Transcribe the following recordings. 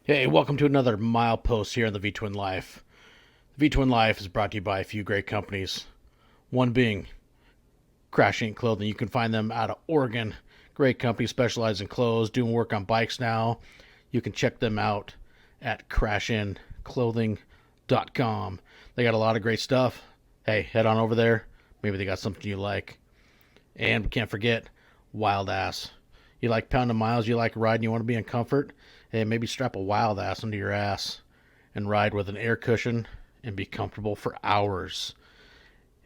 Hey, welcome to another Milepost here on the V-Twin Life. The V-Twin Life is brought to you by a few great companies. One being Crash Inc. Clothing. You can find them out of Oregon. Great company, specialized in clothes, doing work on bikes now. You can check them out at crashinclothing.com. They got a lot of great stuff. Hey, head on over there. Maybe they got something you like. And we can't forget Wild Ass. You like pounding miles, you like riding, you want to be in comfort? Hey, maybe strap a Wild Ass under your ass and ride with an air cushion and be comfortable for hours.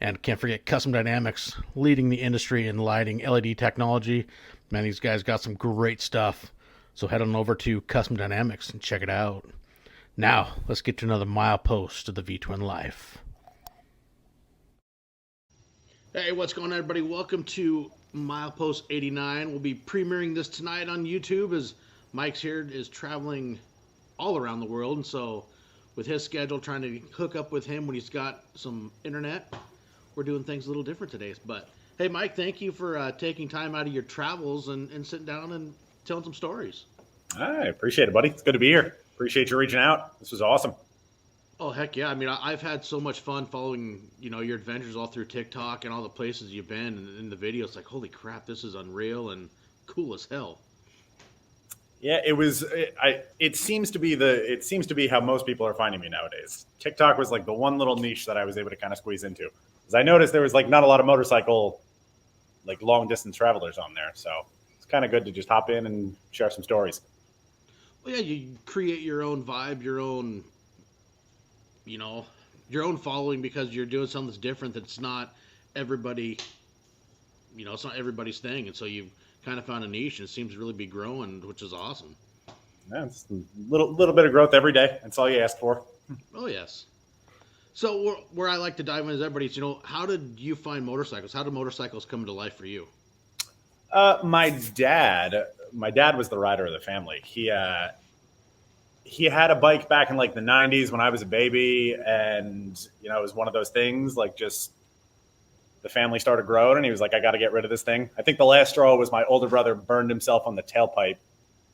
And can't forget Custom Dynamics, leading the industry in lighting LED technology. Man, these guys got some great stuff. So head on over to Custom Dynamics and check it out. Now, let's get to another milepost of the V-Twin Life. Hey, what's going on, everybody? Welcome to Milepost 89. We'll be premiering this tonight on YouTube as Mike's here is traveling all around the world. And so with his schedule, trying to hook up with him when he's got some internet, we're doing things a little different today. But hey, Mike, thank you for taking time out of your travels and sitting down and telling some stories. I appreciate it, buddy. It's good to be here. Appreciate you reaching out. This was awesome. Oh, heck yeah. I mean, I've had so much fun following, your adventures all through TikTok and all the places you've been and in the videos. Like, holy crap, this is unreal and cool as hell. Yeah, it was. It seems to be how most people are finding me nowadays. TikTok was like the one little niche that I was able to kind of squeeze into, because I noticed there was like not a lot of motorcycle, like long distance travelers on there. So it's kind of good to just hop in and share some stories. Well, yeah, you create your own vibe, you know, your own following because you're doing something that's different. That's not everybody, it's not everybody's thing. And so you kind of found a niche and it seems to really be growing, which is awesome. Yeah, it's a little bit of growth every day. That's all you ask for. Oh, yes. So where I like to dive in is everybody's, how did you find motorcycles? How did motorcycles come to life for you? My dad was the rider of the family. He had a bike back in like the 90s when I was a baby, and it was one of those things like just the family started growing, and he was like, I got to get rid of this thing. I think the last straw was my older brother burned himself on the tailpipe,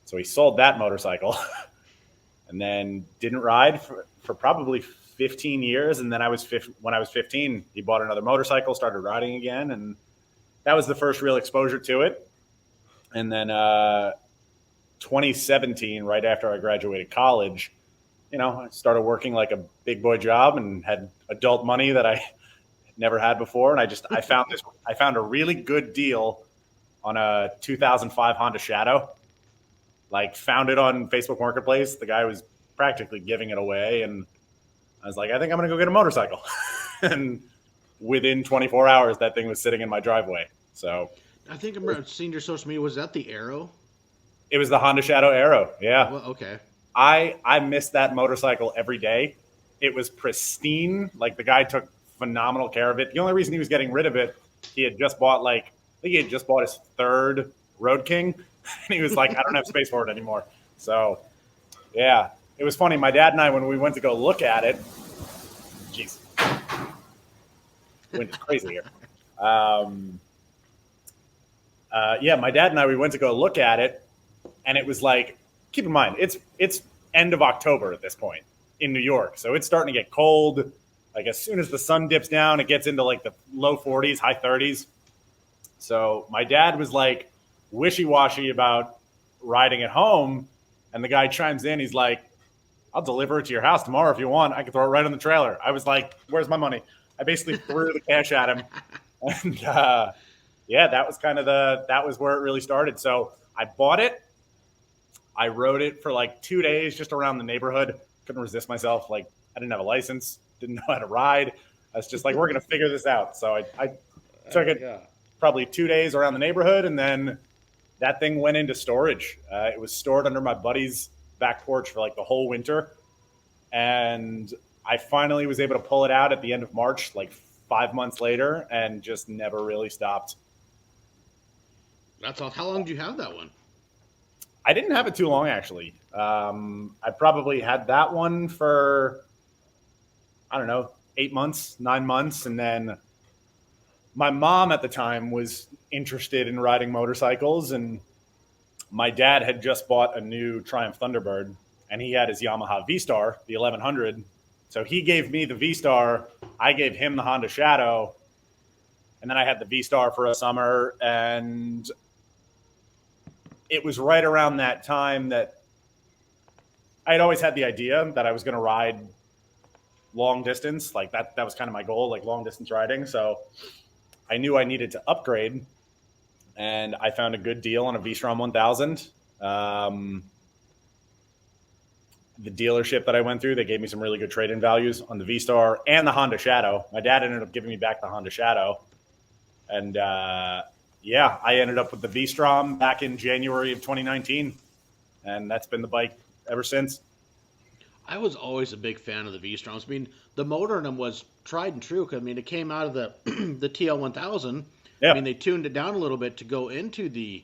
so he sold that motorcycle and then didn't ride for probably 15 years. And then when I was 15, he bought another motorcycle, started riding again, and that was the first real exposure to it. And then 2017, right after I graduated college, I started working like a big boy job and had adult money that I never had before. And I found a really good deal on a 2005 Honda Shadow. Like, found it on Facebook Marketplace. The guy was practically giving it away, and I was like, I think I'm going to go get a motorcycle. And within 24 hours, that thing was sitting in my driveway. So I think I've seen your social media. Was that the Arrow? it was the Honda Shadow Aero. Yeah. Well, okay. I miss that motorcycle every day. It was pristine. Like, the guy took phenomenal care of it. The only reason he was getting rid of it, he had just bought his third Road King. And he was like, I don't have space for it anymore. So yeah, it was funny. My dad and I, when we went to go look at it, jeez, wind is crazy here. Yeah, my dad and I, we went to go look at it, and it was like, keep in mind, it's end of October at this point in New York. So it's starting to get cold. Like, as soon as the sun dips down, it gets into like the low 40s, high 30s. So my dad was like wishy-washy about riding at home. And the guy chimes in. He's like, I'll deliver it to your house tomorrow if you want. I can throw it right on the trailer. I was like, where's my money? I basically threw the cash at him. And yeah, that was where it really started. So I bought it. I rode it for like 2 days just around the neighborhood. Couldn't resist myself. Like, I didn't have a license, didn't know how to ride. I was just like, we're going to figure this out. So I took it probably 2 days around the neighborhood, and then that thing went into storage. It was stored under my buddy's back porch for like the whole winter. And I finally was able to pull it out at the end of March, like 5 months later, and just never really stopped. That's all. How long did you have that one? I didn't have it too long, actually. I probably had that one for, I don't know, 8 months, 9 months. And then my mom at the time was interested in riding motorcycles, and my dad had just bought a new Triumph Thunderbird, and he had his Yamaha V-Star, the 1100. So he gave me the V-Star. I gave him the Honda Shadow. And then I had the V-Star for a summer. And it was right around that time that I had always had the idea that I was going to ride long distance. Like that was kind of my goal, like long distance riding. So I knew I needed to upgrade. And I found a good deal on a Vstrom 1000. The dealership that I went through, they gave me some really good trade-in values on the V-Star and the Honda Shadow. My dad ended up giving me back the Honda Shadow. And yeah, I ended up with the V-Strom back in January of 2019. And that's been the bike ever since. I was always a big fan of the V-Stroms. I mean, the motor in them was tried and true. I mean, it came out of the the TL1000. Yeah. I mean, they tuned it down a little bit to go into the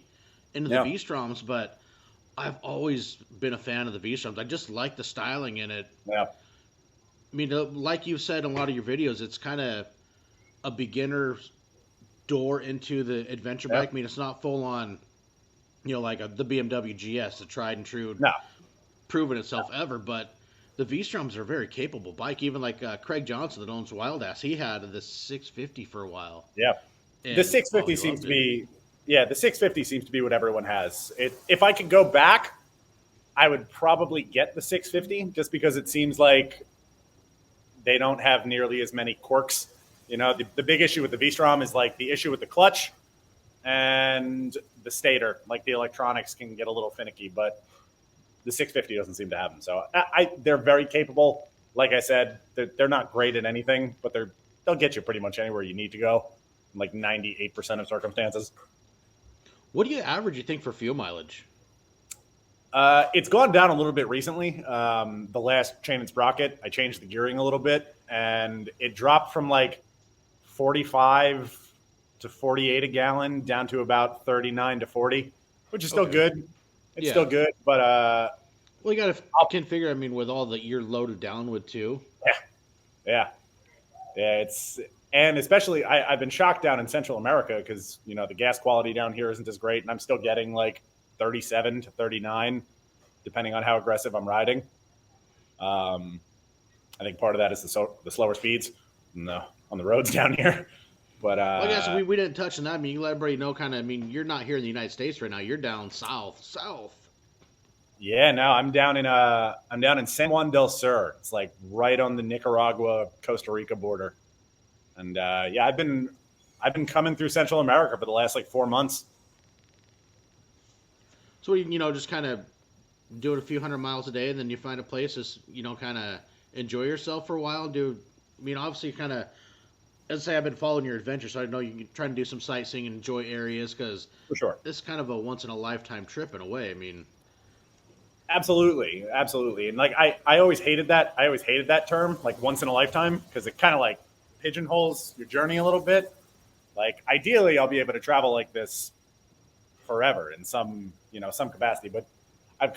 V-Stroms, but I've always been a fan of the V-Stroms. I just like the styling in it. Yeah. I mean, like you said in a lot of your videos, it's kind of a beginner's door into the adventure bike. I mean, it's not full on, like the BMW GS, the tried and true, proven itself ever, but the V-Stroms are a very capable bike. Even like Craig Johnson that owns Wild Ass, he had the 650 for a while. Yeah. And the 650 seems to be, the 650 seems to be what everyone has. If I could go back, I would probably get the 650 just because it seems like they don't have nearly as many quirks. The big issue with the V-Strom is like the issue with the clutch and the stator. Like the electronics can get a little finicky, but the 650 doesn't seem to have them. So they're very capable. Like I said, they're not great at anything, but they'll get you pretty much anywhere you need to go. Like 98% of circumstances. What do you average, you think, for fuel mileage? It's gone down a little bit recently. The last chain and sprocket, I changed the gearing a little bit, and it dropped from like 45 to 48 a gallon down to about 39 to 40, which is still good. It's still good, but well, you got to configure. I mean, with all that you're loaded down with too. Yeah. And especially, I've been shocked down in Central America because, the gas quality down here isn't as great. And I'm still getting like 37 to 39, depending on how aggressive I'm riding. I think part of that is the slower speeds on the roads down here. But I guess we didn't touch on that. I mean, you let everybody know you're not here in the United States right now. You're down south. Yeah, no, I'm down in San Juan del Sur. It's like right on the Nicaragua, Costa Rica border. And I've been coming through Central America for the last like 4 months. So just kind of do it a few hundred miles a day, and then you find a place to kind of enjoy yourself for a while. Obviously, kind of, as I say, I've been following your adventure, so I know you're trying to do some sightseeing and enjoy areas because for sure, this is kind of a once in a lifetime trip in a way. I mean, absolutely, and like I always hated that. I always hated that term, like once in a lifetime, because it kind of like pigeonholes your journey a little bit. Like ideally, I'll be able to travel like this forever in some capacity, but I've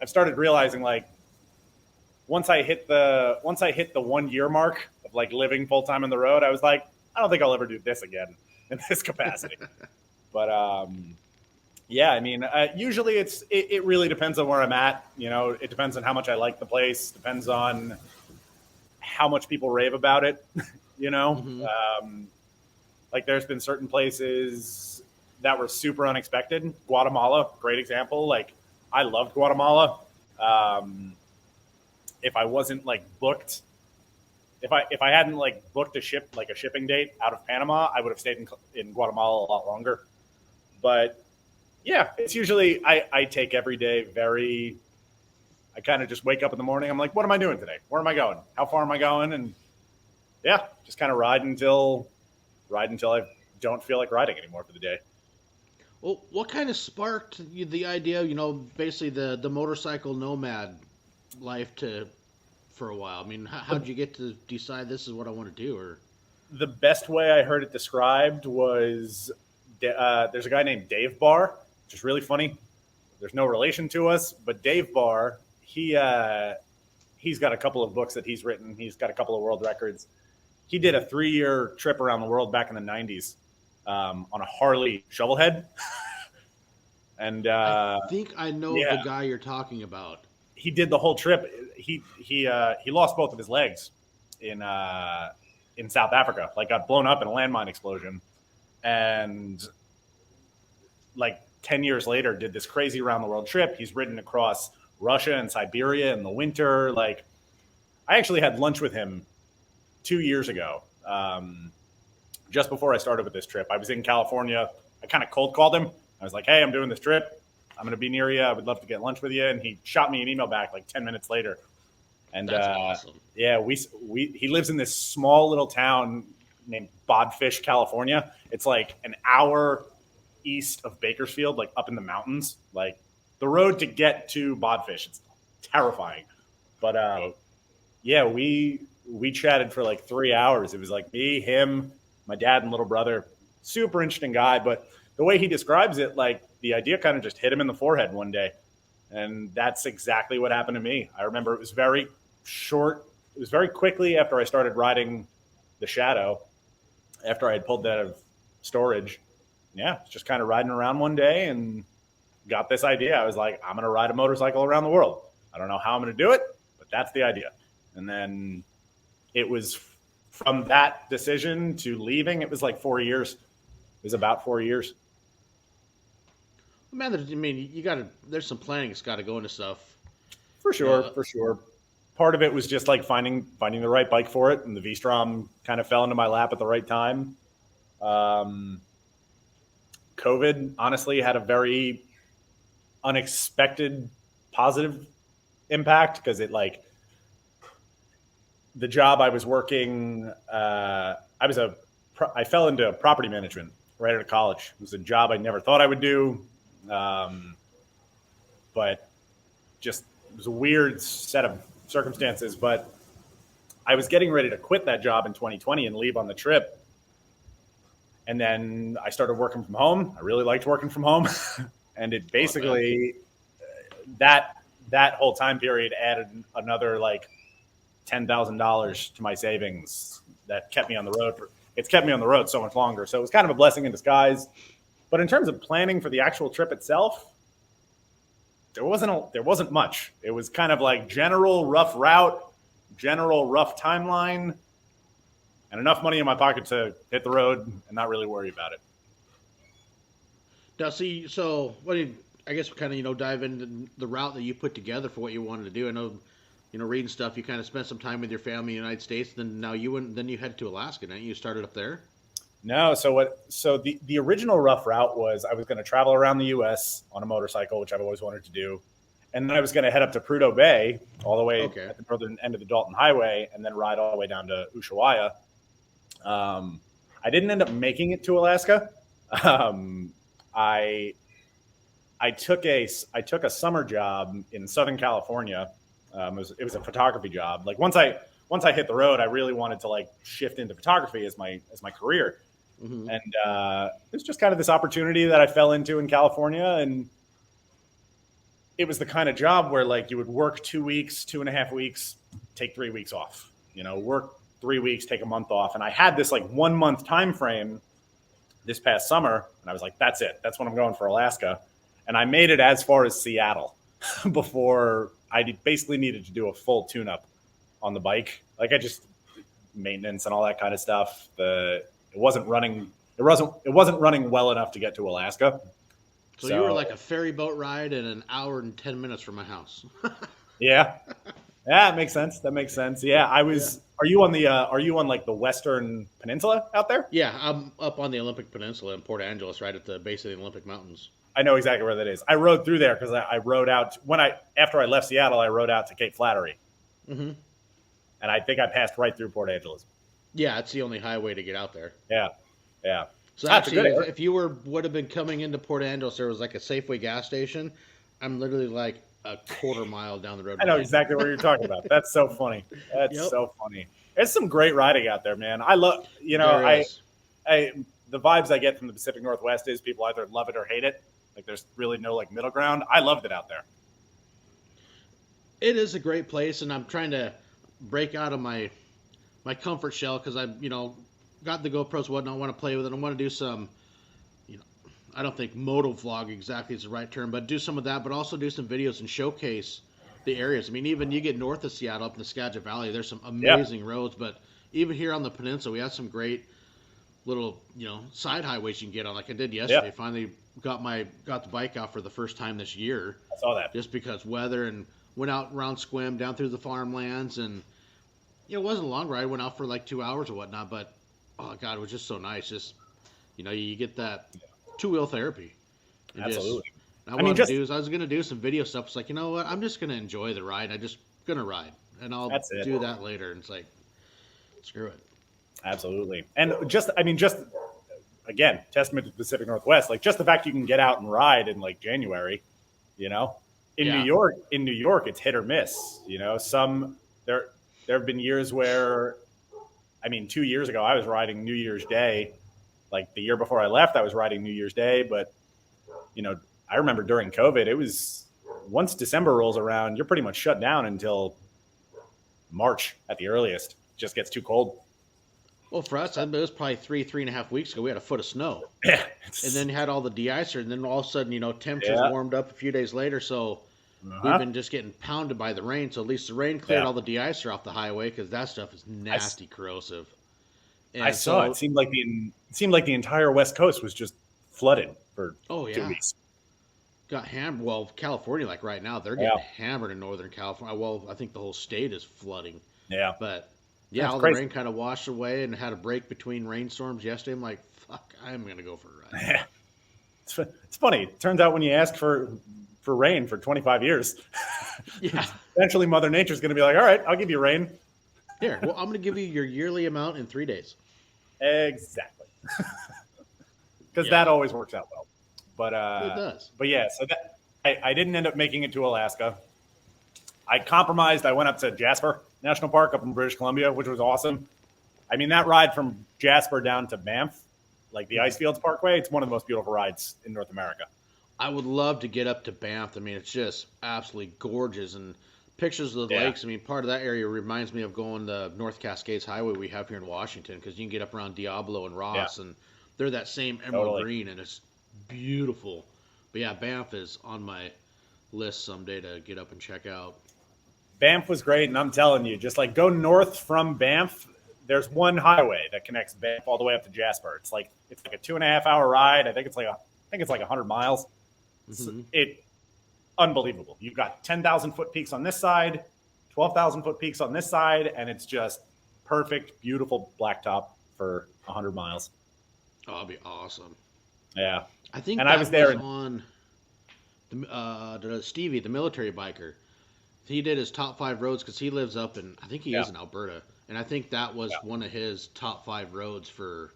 started realizing like once I hit the 1 year mark of like living full time on the road, I was like, I don't think I'll ever do this again in this capacity. But usually it really depends on where I'm at. It depends on how much I like the place. Depends on how much people rave about it. Like there's been certain places that were super unexpected. Guatemala, great example. Like I loved Guatemala. If I wasn't like booked, if I hadn't like booked a shipping date out of Panama, I would have stayed in Guatemala a lot longer. But yeah, it's usually I take every day I kind of just wake up in the morning. I'm like, what am I doing today? Where am I going? How far am I going? And yeah, just kind of ride until I don't feel like riding anymore for the day. Well, what kind of sparked the idea, basically the motorcycle nomad life for a while? I mean, how did you get to decide this is what I want to do? Or the best way I heard it described was there's a guy named Dave Barr, which is really funny. There's no relation to us, but Dave Barr, he's got a couple of books that he's written. He's got a couple of world records. He did a 3-year trip around the world back in the 90s on a Harley shovelhead. And I think I know the guy you're talking about. he did the whole trip. He lost both of his legs in South Africa. Like, got blown up in a landmine explosion, and like 10 years later, did this crazy around the world trip. He's ridden across Russia and Siberia in the winter. Like, I actually had lunch with him 2 years ago, just before I started with this trip. I was in California. I kind of cold called him. I was like, hey, I'm doing this trip. I'm going to be near you. I would love to get lunch with you. And he shot me an email back like 10 minutes later. And that's awesome. Yeah, he lives in this small little town named Bodfish, California. It's like an hour east of Bakersfield, like up in the mountains. Like, the road to get to Bodfish, it's terrifying. But yeah, we chatted for like 3 hours. It was like me, him, my dad, and little brother. Super interesting guy. But the way he describes it, like, the idea kind of just hit him in the forehead one day. And that's exactly what happened to me. I remember it was very short. It was very quickly after I started riding the Shadow, after I had pulled that out of storage. Yeah, just kind of riding around one day and got this idea. I was like, I'm going to ride a motorcycle around the world. I don't know how I'm going to do it, but that's the idea. And then it was from that decision to leaving, it was like 4 years. It was about 4 years. Man, I mean, there's some planning that's got to go into stuff. For sure. Part of it was just like finding the right bike for it, and the Vstrom kind of fell into my lap at the right time. COVID honestly had a very unexpected positive impact, because it, like, the job I was working, I fell into property management right out of college. It was a job I never thought I would do. But just, it was a weird set of circumstances. But I was getting ready to quit that job in 2020 and leave on the trip. And then I started working from home. I really liked working from home. And it basically, that whole time period added another like $10,000 to my savings that kept me on the road. It's kept me on the road so much longer. So it was kind of a blessing in disguise. But in terms of planning for the actual trip itself, there wasn't much. It was kind of like general rough route, general rough timeline, and enough money in my pocket to hit the road and not really worry about it. Now, see, so I guess we kind of, dive into the route that you put together for what you wanted to do. I know, reading stuff, you kind of spent some time with your family in the United States. Then you headed to Alaska, didn't you? You started up there? No. So the original rough route was I was going to travel around the U.S. on a motorcycle, which I've always wanted to do. And then I was going to head up to Prudhoe Bay, all the way at the northern end of the Dalton Highway, and then ride all the way down to Ushuaia. I didn't end up making it to Alaska. I took a summer job in Southern California. It was a photography job. Like, once I hit the road, I really wanted to like shift into photography as my career. Mm-hmm. And it was just kind of this opportunity that I fell into in California, and it was the kind of job where like you would work 2 weeks, 2.5 weeks, take 3 weeks off. Work 3 weeks, take a month off. And I had this like 1 month time frame this past summer, and I was like, that's it. That's when I'm going for Alaska. And I made it as far as Seattle before I basically needed to do a full tune-up on the bike. Like, I just maintenance and all that kind of stuff. It wasn't running well enough to get to Alaska. So you were like a ferry boat ride in an hour and 10 minutes from my house. Yeah. Yeah, that makes sense. Yeah, I was. Yeah. Are you on like the Western Peninsula out there? Yeah, I'm up on the Olympic Peninsula in Port Angeles, right at the base of the Olympic Mountains. I know exactly where that is. I rode through there because I rode out after I left Seattle. I rode out to Cape Flattery, and I think I passed right through Port Angeles. Yeah, it's the only highway to get out there. Yeah. So actually, if you would have been coming into Port Angeles, there was like a Safeway gas station. I'm literally like a quarter mile down the road. I know exactly what you're talking about. That's so funny. So funny. There's some great riding out there, man. I love, the vibes I get from the Pacific Northwest is people either love it or hate it. Like, there's really no like middle ground. I loved it out there. It is a great place, and I'm trying to break out of my comfort shell because I, got the GoPros, whatnot. I want to play with it. I want to do some, I don't think moto vlog exactly is the right term, but do some of that, but also do some videos and showcase the areas. I mean, even you get north of Seattle up in the Skagit Valley, there's some amazing roads, but even here on the peninsula, we have some great little, side highways you can get on, like I did yesterday. Yep. Finally got the bike out for the first time this year. I saw that. Just because weather, and went out around Squim, down through the farmlands, and it wasn't a long ride. Went out for like 2 hours or whatnot, but oh god, it was just so nice. Just you get that two-wheel therapy. And Absolutely. I was going to do some video stuff. It's like, you know what? I'm just going to enjoy the ride. I'm just going to ride, and I'll do that later. And it's like, screw it. Absolutely. And just again, testament to the Pacific Northwest, like just the fact you can get out and ride in like January, in New York, it's hit or miss, some there have been years where, 2 years ago, I was riding New Year's Day. Like the year before I left, I was riding New Year's Day. But, I remember during COVID, it was once December rolls around, you're pretty much shut down until March at the earliest. It just gets too cold. Well, for us, it was probably 3.5 weeks ago. We had a foot of snow. Yeah. And then you had all the de-icer. And then all of a sudden, temperatures warmed up a few days later. So we've been just getting pounded by the rain. So at least the rain cleared all the de-icer off the highway, because that stuff is nasty, corrosive. And I saw it. Seemed like the entire West Coast was just flooded for 2 weeks. Got hammered. Well, California, like right now, they're getting hammered in Northern California. Well, I think the whole state is flooding. Yeah. But yeah, all the rain kind of washed away, and had a break between rainstorms yesterday. I'm like, fuck, I'm going to go for a ride. Yeah. It's funny. It turns out when you ask for rain for 25 years, eventually Mother Nature's going to be like, all right, I'll give you rain. Here, well, I'm going to give you your yearly amount in 3 days. Exactly. Because that always works out well. But it does. But yeah, so that I didn't end up making it to Alaska. I compromised. I went up to Jasper National Park up in British Columbia, which was awesome. That ride from Jasper down to Banff, like the Icefields Parkway, it's one of the most beautiful rides in North America. I would love to get up to Banff. It's just absolutely gorgeous. And pictures of the lakes. Part of that area reminds me of going the North Cascades Highway we have here in Washington, because you can get up around Diablo and Ross, and they're that same emerald green, and it's beautiful. But yeah, Banff is on my list someday to get up and check out. Banff was great, and I'm telling you, just like go north from Banff. There's one highway that connects Banff all the way up to Jasper. It's like a 2.5 hour ride. I think it's like 100 miles. Mm-hmm. It unbelievable. You've got 10,000 foot peaks on this side, 12,000 foot peaks on this side, and it's just perfect, beautiful blacktop for 100 miles. Oh, that'd be awesome. Yeah, I think. And I was there on the Stevie, the military biker. He did his top 5 roads, because he lives up in, I think he is in Alberta, and I think that was one of his top 5 roads for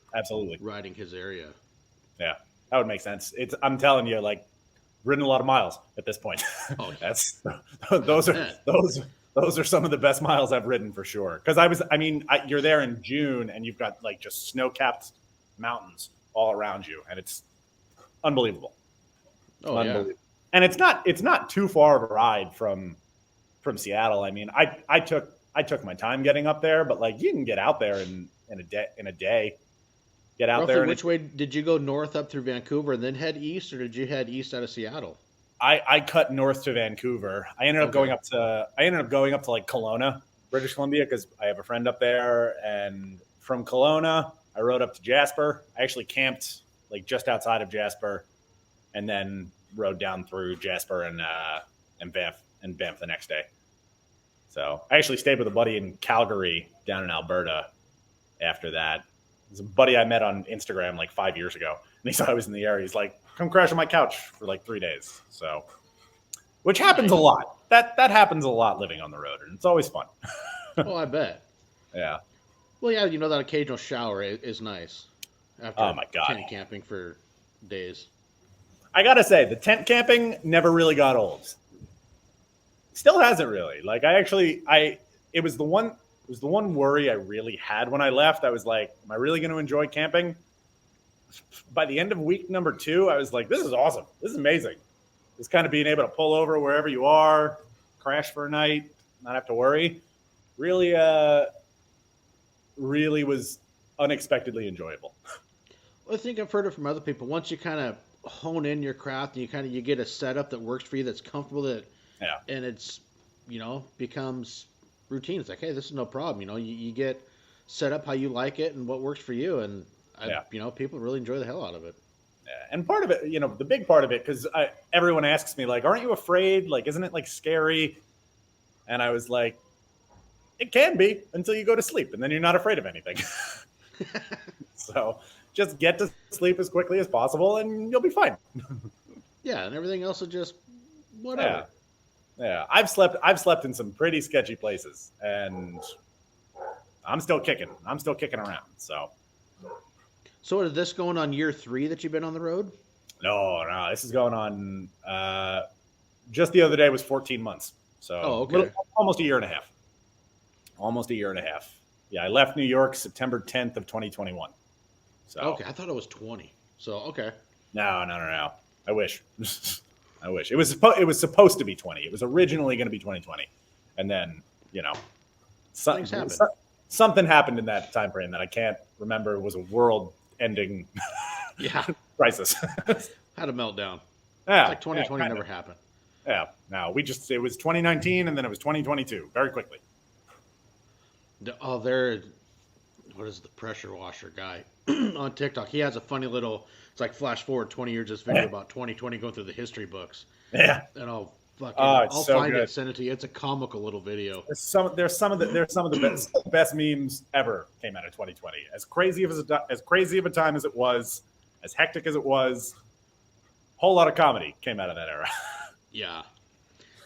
riding his area. Yeah, that would make sense. I'm telling you, like, ridden a lot of miles at this point. Oh, those are some of the best miles I've ridden for sure. Because you're there in June, and you've got like just snow-capped mountains all around you, and it's unbelievable. Oh, unbelievable. Yeah. And it's not too far of a ride from Seattle. I took my time getting up there, but like you can get out there in a day. Get out there. Which way did you go? North up through Vancouver and then head east, or did you head east out of Seattle? I cut north to Vancouver. I ended up going up to like Kelowna, British Columbia, because I have a friend up there. And from Kelowna, I rode up to Jasper. I actually camped like just outside of Jasper, and then rode down through Jasper and Banff the next day. So I actually stayed with a buddy in Calgary down in Alberta after that. There's a buddy I met on Instagram like 5 years ago, and he saw I was in the area. He's like, come crash on my couch for like 3 days. So, which happens a lot. That happens a lot living on the road, and it's always fun. Oh, I bet. Yeah. Well, yeah, that occasional shower is nice after oh my God. tent camping for days. I got to say, the tent camping never really got old. Still hasn't really. Like it was the one worry I really had when I left. I was like, am I really going to enjoy camping? By the end of week number 2, I was like, this is awesome. This is amazing. Just kind of being able to pull over wherever you are, crash for a night, not have to worry. Really was unexpectedly enjoyable. Well, I think I've heard it from other people. Once you kind of hone in your craft and you get a setup that works for you, that's comfortable, and becomes routine. It's like, hey, this is no problem. You get set up how you like it and what works for you. And, people really enjoy the hell out of it. Yeah. And part of it, the big part of it, because everyone asks me, like, aren't you afraid? Like, isn't it, like, scary? And I was like, it can be until you go to sleep, and then you're not afraid of anything. So just get to sleep as quickly as possible, and you'll be fine. Yeah, and everything else is just whatever. Yeah. I've slept in some pretty sketchy places, and I'm still kicking. I'm still kicking around. So is this going on year 3 that you've been on the road? No, this is going on. Just the other day was 14 months. So okay. Almost a year and a half. Yeah, I left New York September 10th of 2021. So okay, I thought it was 20. So okay. No. I wish. I wish it was supposed to be 20. It was originally going to be 2020, and then something happened in that time frame that I can't remember. It was a world-ending crisis. Had a meltdown. Yeah, it's like 2020 never happened. Yeah, no, it was 2019, and then it was 2022 very quickly. What is the pressure washer guy on TikTok? He has a funny little, it's like flash forward 20 years, this video about 2020 going through the history books. Yeah. And I'll so find good. it and send it to you. It's a comical little video. There's some of the best memes ever came out of 2020. As crazy of a time as it was, as hectic as it was, whole lot of comedy came out of that era. Yeah.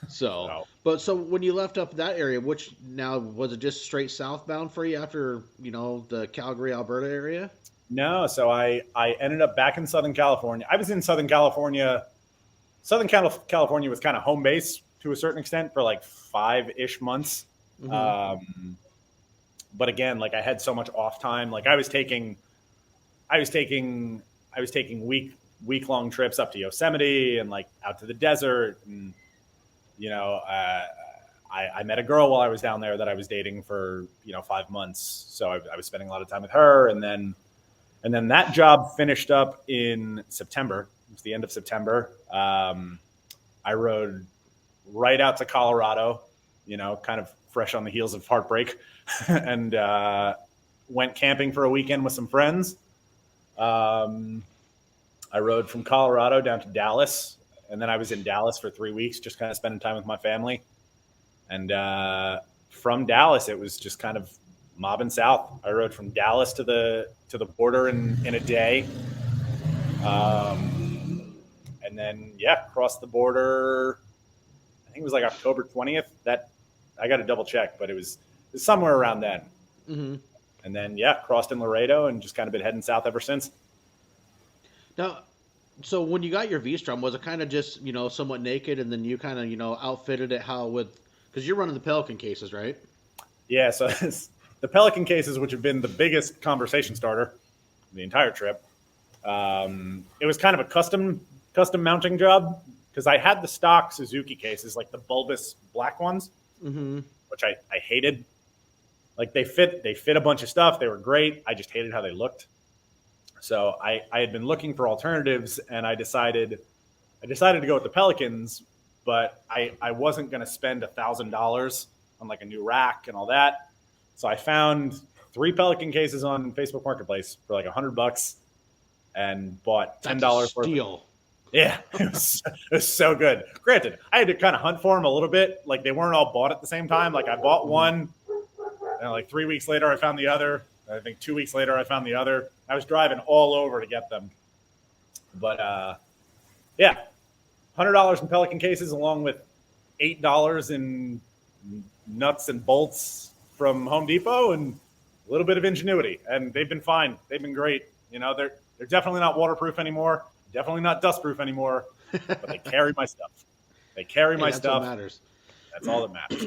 So when you left up that area, which now was it just straight southbound for you after, the Calgary, Alberta area? No. So I ended up back in Southern California. I was in Southern California. Southern California was kind of home base to a certain extent for like 5-ish months. Mm-hmm. But again, like I had so much off time. Like I was taking week-long trips up to Yosemite and like out to the desert. And, I met a girl while I was down there that I was dating for, 5 months. So I was spending a lot of time with her. And then that job finished up in September. It was the end of September. I rode right out to Colorado, kind of fresh on the heels of heartbreak, and went camping for a weekend with some friends. I rode from Colorado down to Dallas, and then I was in Dallas for 3 weeks, just kind of spending time with my family. And from Dallas, it was just kind of mobbing south. I rode from Dallas to the border in a day. And then, crossed the border. I think it was like October 20th. That I got to double check, but it was somewhere around then. Mm-hmm. And then, crossed in Laredo and just kind of been heading south ever since. Now, so when you got your Vstrom, was it kind of just, somewhat naked, and then you kind of, outfitted it because you're running the Pelican cases, right? Yeah, so the Pelican cases, which have been the biggest conversation starter the entire trip. It was kind of a custom mounting job because I had the stock Suzuki cases, like the bulbous black ones, mm-hmm. which I hated. Like they fit a bunch of stuff. They were great. I just hated how they looked. So I had been looking for alternatives, and I decided to go with the Pelicans, but I wasn't going to spend $1,000 on like a new rack and all that. So I found 3 Pelican cases on Facebook Marketplace for like $100 and bought $10 worth. Steal. Yeah, it was so good. Granted, I had to kind of hunt for them a little bit. Like they weren't all bought at the same time. Like I bought one, and like 3 weeks later I found the other. I think 2 weeks later I found the other. I was driving all over to get them. But $100 in Pelican cases along with $8 in nuts and bolts from Home Depot and a little bit of ingenuity. And they've been fine. They've been great. They're definitely not waterproof anymore. Definitely not dustproof anymore. But they carry my stuff. They carry my stuff. That's what matters. That's all that matters.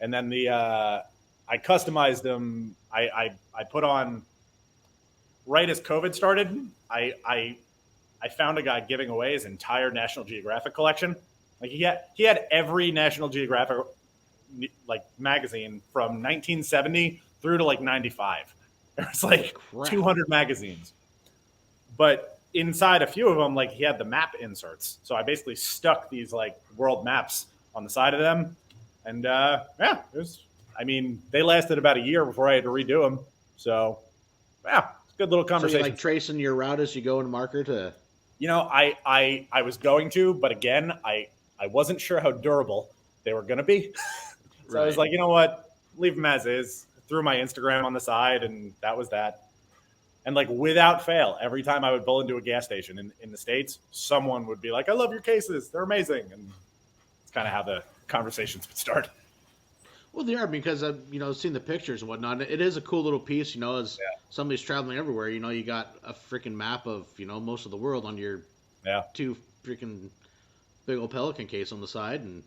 And then I customized them. I put on right as COVID started. I found a guy giving away his entire National Geographic collection. Like he had every National Geographic like magazine from 1970 through to like 95. There's like 200 magazines. But inside a few of them, like he had the map inserts. So I basically stuck these like world maps on the side of them. And yeah, it was. I mean, they lasted about a year before I had to redo them. So yeah, it's a good little So conversation. you're like tracing your route as you go in marker to. You know, I was going to, but again, I wasn't sure how durable they were going to be. So I was like, you know what, leave them as is. Threw my Instagram on the side, and that was that. And like without fail, every time I would pull into a gas station in the States, someone would be like, I love your cases. They're amazing. And it's kind of how the conversations would start. Well, they are, because I've seen the pictures and whatnot. It is a cool little piece, as somebody's traveling everywhere. You got a freaking map of most of the world on your two freaking big old Pelican case on the side, and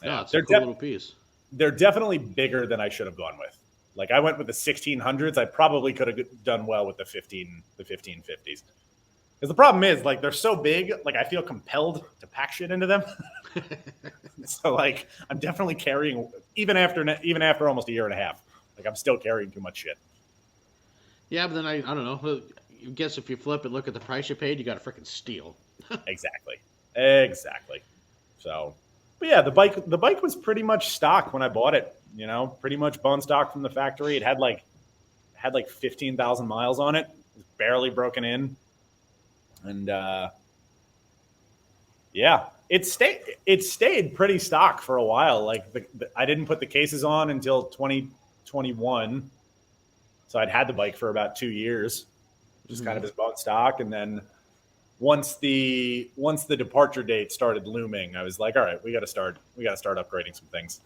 it's a cool little piece. They're definitely bigger than I should have gone with. Like I went with the 1600s. I probably could have done well with the 1550s. Because the problem is, like, they're so big, like I feel compelled to pack shit into them. So like I'm definitely carrying even after almost a year and a half. Like I'm still carrying too much shit. Yeah, but then I don't know. I guess if you flip and look at the price you paid, you got a freaking steal. Exactly. So, but yeah, the bike was pretty much stock when I bought it. Pretty much bone stock from the factory. It had like 15,000 miles on it. It was barely broken in, and yeah, it stayed pretty stock for a while. Like I didn't put the cases on until 2021, so I'd had the bike for about 2 years, just kind of as bone stock. And then once the departure date started looming, I was like, all right, we got to start upgrading some things.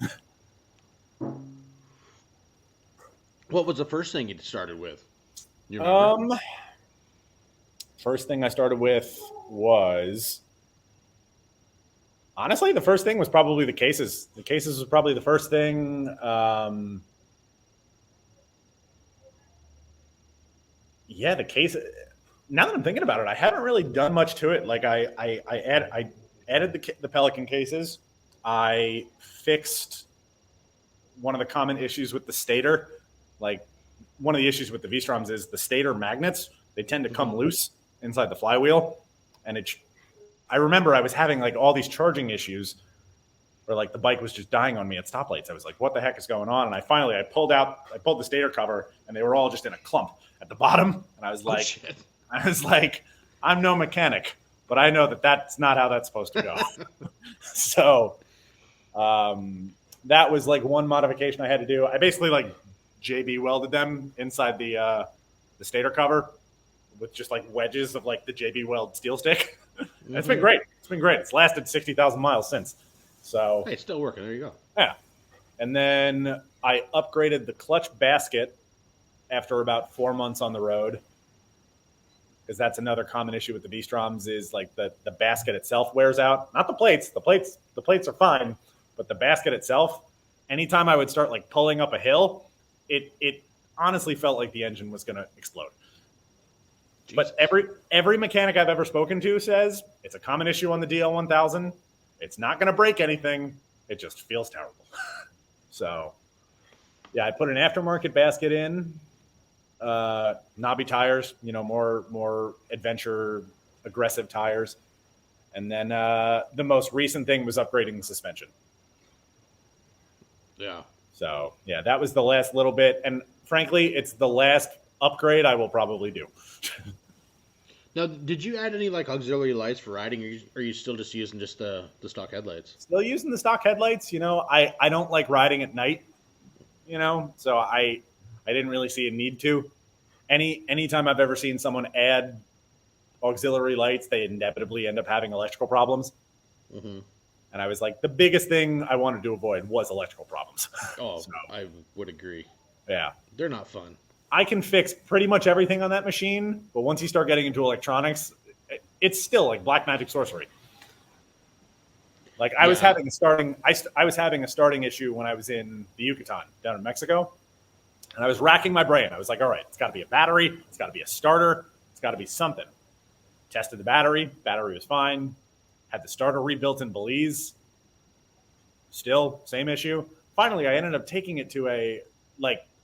What was the first thing you started with? First thing I started with was, honestly, the first thing was probably the cases. The cases was probably the first thing. Yeah, the case. Now that I'm thinking about it, I haven't really done much to it. Like I added the Pelican cases. I fixed one of the common issues with the stator. Like one of the issues with the Vstroms is the stator magnets. They tend to come loose inside the flywheel. And I remember I was having like all these charging issues where like the bike was just dying on me at stoplights. I was like, what the heck is going on? And I pulled the stator cover, and they were all just in a clump at the bottom. And I was like, I'm no mechanic, but I know that that's not how that's supposed to go. So that was like one modification I had to do. I basically like JB welded them inside the stator cover with just like wedges of like the JB Weld steel stick. It's been great. It's lasted 60,000 miles since. So hey, it's still working. There you go. Yeah. And then I upgraded the clutch basket after about 4 months on the road, because that's another common issue with the Vstroms is like the basket itself wears out. Not the plates. The plates are fine, but the basket itself, anytime I would start like pulling up a hill, it honestly felt like the engine was going to explode. Jeez. But every mechanic I've ever spoken to says it's a common issue on the DL1000. It's not going to break anything. It just feels terrible. So, yeah, I put an aftermarket basket in, knobby tires, more adventure, aggressive tires. And then the most recent thing was upgrading the suspension. Yeah. So, yeah, that was the last little bit. And frankly, it's the last upgrade I will probably do. Now, did you add any like auxiliary lights for riding, or are you still just using just the stock headlights? Still using the stock headlights. I don't like riding at night, so I didn't really see a need to. Anytime I've ever seen someone add auxiliary lights, they inevitably end up having electrical problems. Mm-hmm. And I was like, the biggest thing I wanted to avoid was electrical problems. Oh, so, I would agree. Yeah. They're not fun. I can fix pretty much everything on that machine, but once you start getting into electronics, it's still like black magic sorcery. Like I was having a starting issue when I was in the Yucatan down in Mexico, and I was racking my brain. I was like, all right, it's got to be a battery, it's got to be a starter, it's got to be something. Tested the battery was fine. Had the starter rebuilt in Belize. Still, same issue. Finally, I ended up taking it to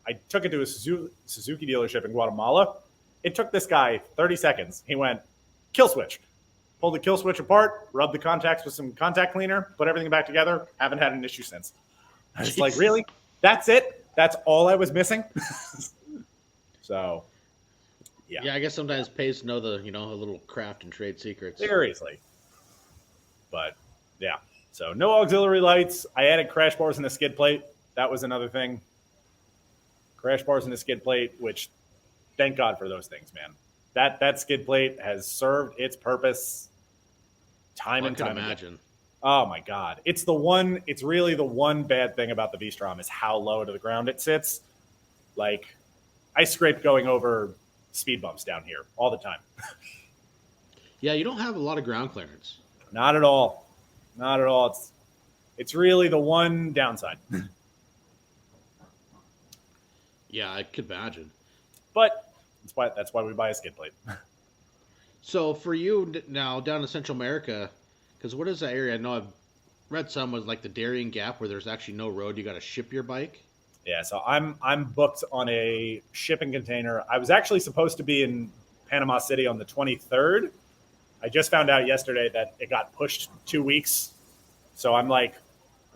I took it to a Suzuki dealership in Guatemala. It took this guy 30 seconds. He went, kill switch. Pulled the kill switch apart, rubbed the contacts with some contact cleaner, put everything back together. Haven't had an issue since. I was like, really? That's it? That's all I was missing? So, yeah. Yeah, I guess sometimes it pays to know the, a little craft and trade secrets. Seriously. But, yeah. So, no auxiliary lights. I added crash bars and a skid plate. That was another thing. Crash bars and a skid plate, which, thank God for those things, man. That skid plate has served its purpose time and time again. Oh my God. It's really the one bad thing about the Vstrom is how low to the ground it sits. Like, I scrape going over speed bumps down here all the time. Yeah, you don't have a lot of ground clearance. Not at all. Not at all. It's really the one downside. Yeah, I could imagine. But that's why we buy a skid plate. So for you now down in Central America, because what is that area? I know I've read some was like the Darien Gap where there's actually no road. You got to ship your bike. Yeah, so I'm booked on a shipping container. I was actually supposed to be in Panama City on the 23rd. I just found out yesterday that it got pushed 2 weeks. So I'm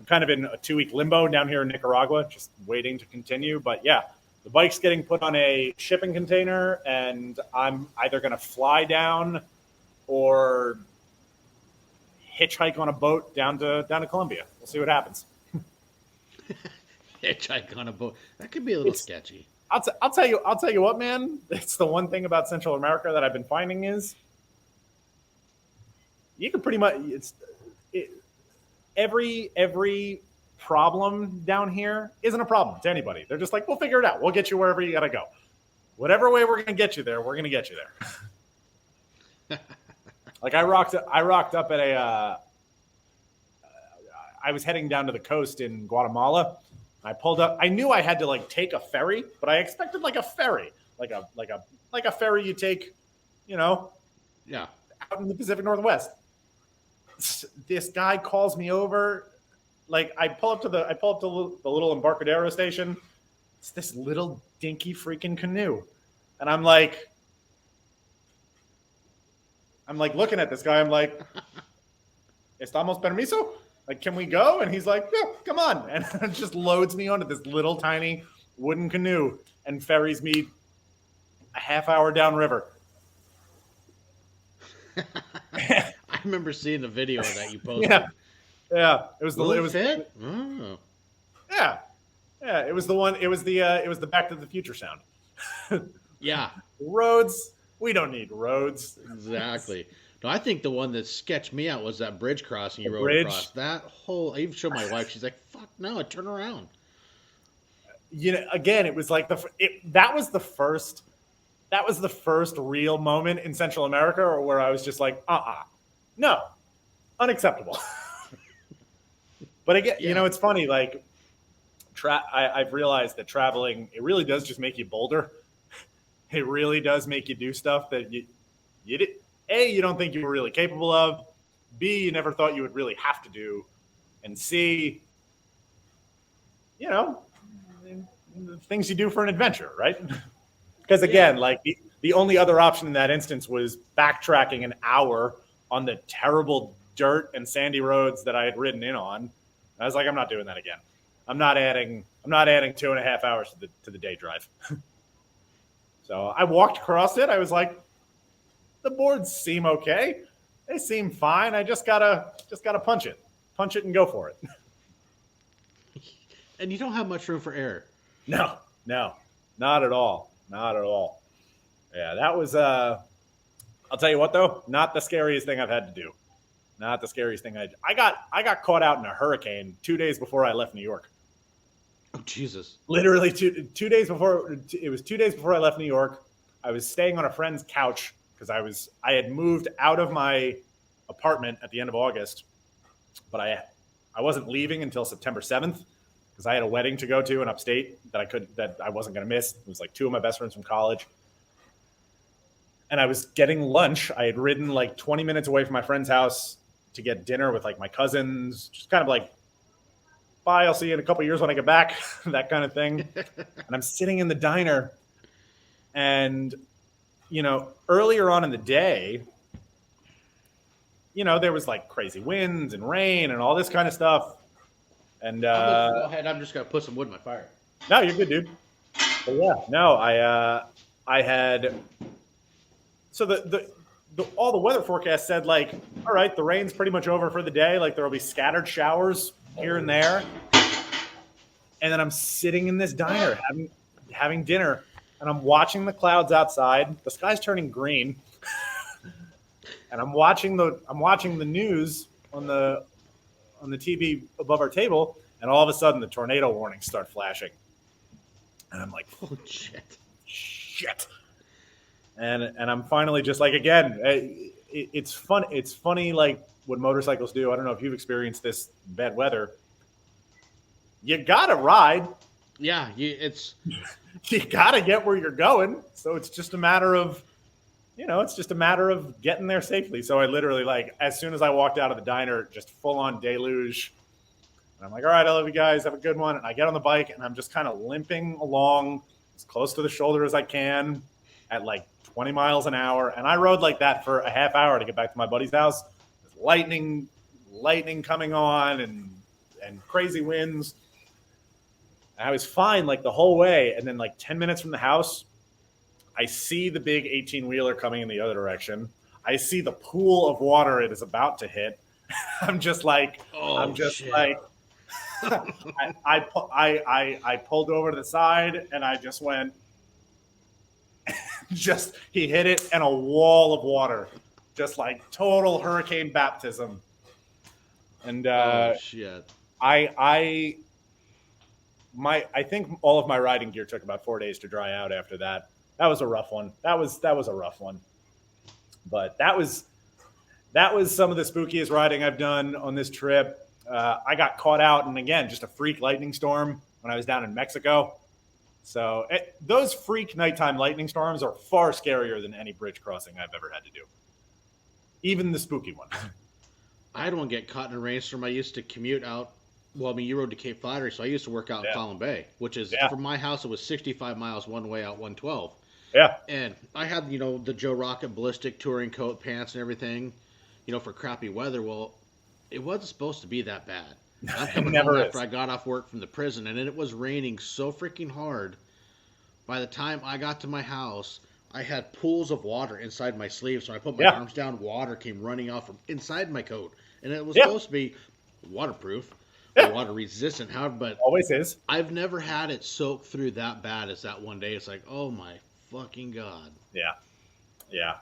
kind of in a 2-week limbo down here in Nicaragua, just waiting to continue. But yeah, the bike's getting put on a shipping container, and I'm either going to fly down or hitchhike on a boat down to Colombia. We'll see what happens. Hitchhike on a boat. That could be a little sketchy. I'll tell you what, man. It's the one thing about Central America that I've been finding is you can pretty much every problem down here isn't a problem to anybody. They're just like, we'll figure it out. We'll get you wherever you got to go. Whatever way we're going to get you there, we're going to get you there. Like I rocked up at I was heading down to the coast in Guatemala. I pulled up. I knew I had to take a ferry, but I expected a ferry, like a ferry you take, out in the Pacific Northwest. This guy calls me over. I pull up to the little Embarcadero station. It's this little dinky freaking canoe, and I'm looking at this guy. I'm like, ¿Estamos permiso? Can we go? And he's like, yeah, come on. And it just loads me onto this little tiny wooden canoe and ferries me a half hour downriver. I remember seeing the video that you posted. Yeah. It was fit? Oh. Yeah. It was the one. It was the Back to the Future sound. Yeah. Roads. We don't need roads. Exactly. No, I think the one that sketched me out was that bridge crossing you rode across. That whole, I even showed my wife. She's like, "Fuck no, turn around." Again, it was that was the first real moment in Central America where I was just like, no, unacceptable. But again, it's funny. I've realized that traveling, it really does just make you bolder. It really does make you do stuff that you did. A, you don't think you were really capable of. B, you never thought you would really have to do. And C, things you do for an adventure, right? Because again, the only other option in that instance was backtracking an hour on the terrible dirt and sandy roads that I had ridden in on. I was like, I'm not doing that again. I'm not adding 2.5 hours to the day drive. So I walked across it. I was like, the boards seem okay. They seem fine. I just gotta punch it and go for it. And you don't have much room for error. No, not at all. Yeah, that was. I'll tell you what though, not the scariest thing I've had to do. Not the scariest thing I got caught out in a hurricane 2 days before I left New York. Oh Jesus! Literally two days before. It was 2 days before I left New York. I was staying on a friend's couch because I had moved out of my apartment at the end of August, but I wasn't leaving until September 7th because I had a wedding to go to in upstate that I wasn't going to miss. It was 2 of my best friends from college. And I was getting lunch. I had ridden 20 minutes away from my friend's house to get dinner with my cousins, just kind of bye, I'll see you in a couple of years when I get back, that kind of thing. And I'm sitting in the diner and earlier on in the day, there was crazy winds and rain and all this kind of stuff. And Go ahead. I'm just gonna put some wood in my fire. no, you're good, dude. But yeah, no, I had so all the weather forecast said like, all right, the rain's pretty much over for the day. Like there will be scattered showers here and there. And then I'm sitting in this diner having dinner, and I'm watching the clouds outside. The sky's turning green, and I'm watching the news on the TV above our table, and all of a sudden the tornado warnings start flashing, and I'm like, Oh shit! And I'm finally just like, again, it's fun. It's funny, like what motorcycles do. I don't know if you've experienced this bad weather. You gotta ride. Yeah, it's You gotta get where you're going. So it's just a matter of, getting there safely. So I literally, like, as soon as I walked out of the diner, just full on deluge. And I'm like, all right, I love you guys. Have a good one. And I get on the bike and I'm just kind of limping along as close to the shoulder as I can at like 20 miles an hour. And I rode like that for a half hour to get back to my buddy's house. There's lightning coming on and crazy winds. And I was fine like the whole way. And then like 10 minutes from the house, I see the big 18-wheeler coming in the other direction. I see the pool of water it is about to hit. I'm just like, I pulled over to the side and I just went, he hit it and a wall of water, just like total hurricane baptism. And shit. I think all of my riding gear took about 4 days to dry out after that. That was a rough one. That was a rough one. But that was some of the spookiest riding I've done on this trip. I got caught out in, again, just a freak lightning storm when I was down in Mexico. So those freak nighttime lightning storms are far scarier than any bridge crossing I've ever had to do. Even the spooky one. I had one get caught in a rainstorm. I used to commute out. Well, I mean, you rode to Cape Flattery, so I used to work out in Fallon Bay, which is, from my house, it was 65 miles one way out 112. Yeah. And I had, the Joe Rocket ballistic touring coat, pants, and everything, for crappy weather. Well, it wasn't supposed to be that bad. I'm coming home after I got off work from the prison, and it was raining so freaking hard. By the time I got to my house, I had pools of water inside my sleeves. So I put my arms down, water came running off from inside my coat. And it was supposed to be waterproof, or water resistant, however, but always is. I've never had it soak through that bad as that one day. It's like, oh my fucking God. Yeah. Yeah.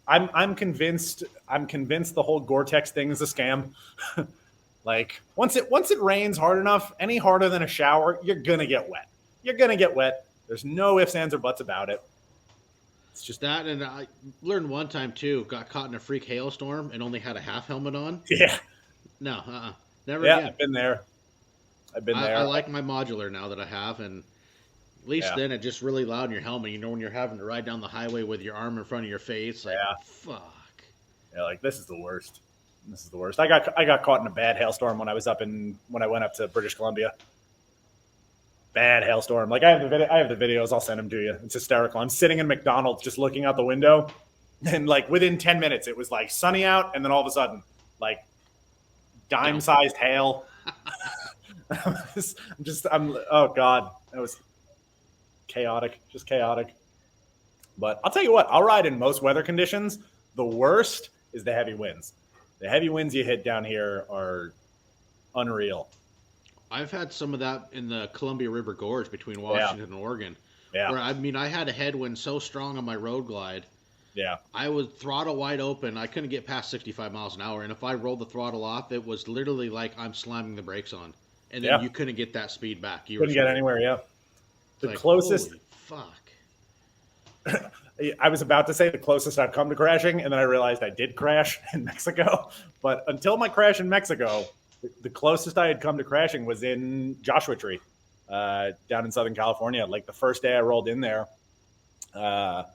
I'm convinced the whole Gore-Tex thing is a scam. Like once it rains hard enough, any harder than a shower, you're gonna get wet. You're gonna get wet. There's no ifs, ands, or buts about it. It's just that, and I learned one time too. Got caught in a freak hailstorm and only had a half helmet on. Yeah. No, never again. I've been there. I like my modular now that I have, and at least then it's just really loud in your helmet. When you're having to ride down the highway with your arm in front of your face, like, fuck. Yeah, like this is the worst. This is the worst. I got caught in a bad hailstorm when I went up to British Columbia. Bad hailstorm. Like I have the videos. I'll send them to you. It's hysterical. I'm sitting in McDonald's just looking out the window, and like within 10 minutes it was like sunny out, and then all of a sudden like dime-sized hail. Oh God, that was chaotic. Just chaotic. But I'll tell you what, I'll ride in most weather conditions. The worst is the heavy winds. The heavy winds you hit down here are unreal. I've had some of that in the Columbia River Gorge between Washington and Oregon. Yeah. Where, I had a headwind so strong on my road glide. Yeah. I was throttle wide open. I couldn't get past 65 miles an hour. And if I rolled the throttle off, it was literally like I'm slamming the brakes on. And then you couldn't get that speed back. You couldn't get anywhere, The like, closest... Holy fuck. I was about to say the closest I've come to crashing, and then I realized I did crash in Mexico. But until my crash in Mexico, the closest I had come to crashing was in Joshua Tree, down in Southern California. Like the first day I rolled in there. Have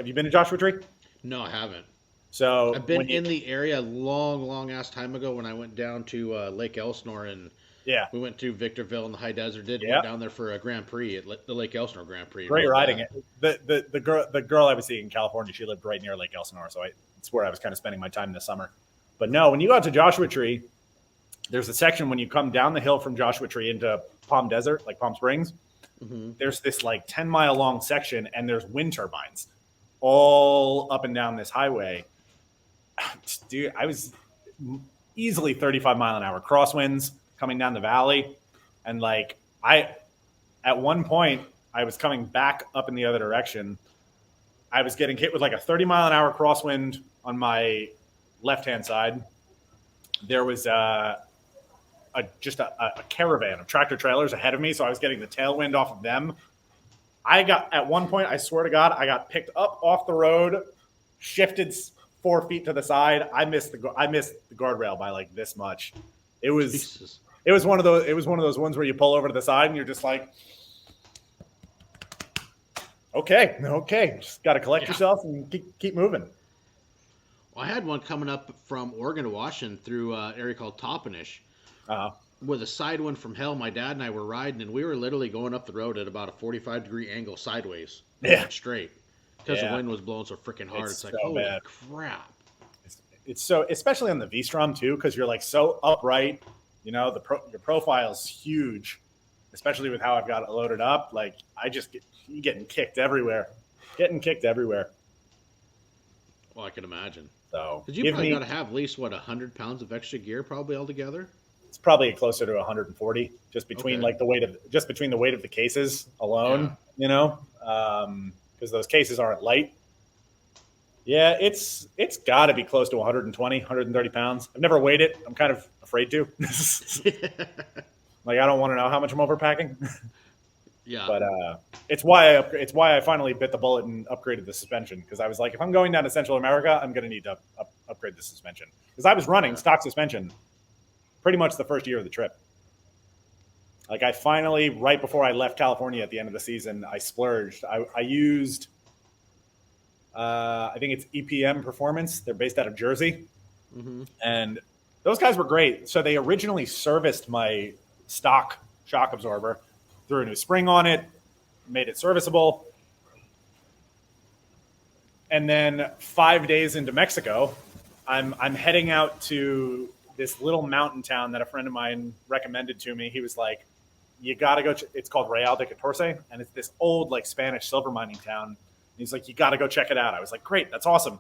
you been to Joshua Tree? No, I haven't. So I've been in the area a long ass time ago when I went down to Lake Elsinore, and we went to Victorville in the high desert. Went down there for a Grand Prix at the Lake Elsinore Grand Prix. Great riding it. The girl I was seeing in California, she lived right near Lake Elsinore, so it's where I was kind of spending my time this summer. But no, when you go out to Joshua Tree, there's a section when you come down the hill from Joshua Tree into Palm Desert, like Palm Springs. Mm-hmm. There's this like 10-mile long section, and there's wind turbines all up and down this highway. Dude, I was easily 35-mile-an-hour crosswinds coming down the valley. And like at one point, I was coming back up in the other direction. I was getting hit with like a 30-mile-an-hour crosswind on my left-hand side. There was just a caravan of tractor trailers ahead of me, so I was getting the tailwind off of them. At one point, I swear to God, I got picked up off the road, shifted 4 feet to the side. I missed the guardrail by like this much. It was one of those ones where you pull over to the side and you're just like, okay, just got to collect yourself and keep moving. Well, I had one coming up from Oregon to Washington through an area called Toppenish. With a side wind from hell. My dad and I were riding, and we were literally going up the road at about a 45-degree angle sideways, straight, because the wind was blowing so freaking hard. It's like, holy crap! It's so, especially on the Vstrom too, because you're like so upright. You know, your profile's huge, especially with how I've got it loaded up. Like you getting kicked everywhere. Well, I can imagine. So, because you probably got to have at least 100 pounds of extra gear probably altogether. It's probably closer to 140, just between like the weight of the cases alone. You know, because those cases aren't light. Yeah, it's got to be close to 120, 130 pounds. I've never weighed it. I'm kind of afraid to. Like, I don't want to know how much I'm overpacking. Yeah. But it's why I finally bit the bullet and upgraded the suspension, because I was like, if I'm going down to Central America, I'm going to need to upgrade the suspension, because I was running stock suspension pretty much the first year of the trip. Like, I finally, right before I left California at the end of the season, I splurged. I used, I think it's EPM Performance. They're based out of Jersey. Mm-hmm. And those guys were great. So they originally serviced my stock shock absorber, threw a new spring on it, made it serviceable. And then 5 days into Mexico, I'm heading out to this little mountain town that a friend of mine recommended to me. He was like, you got to go. It's called Real de Catorce, and it's this old like Spanish silver mining town. And he's like, you got to go check it out. I was like, great, that's awesome.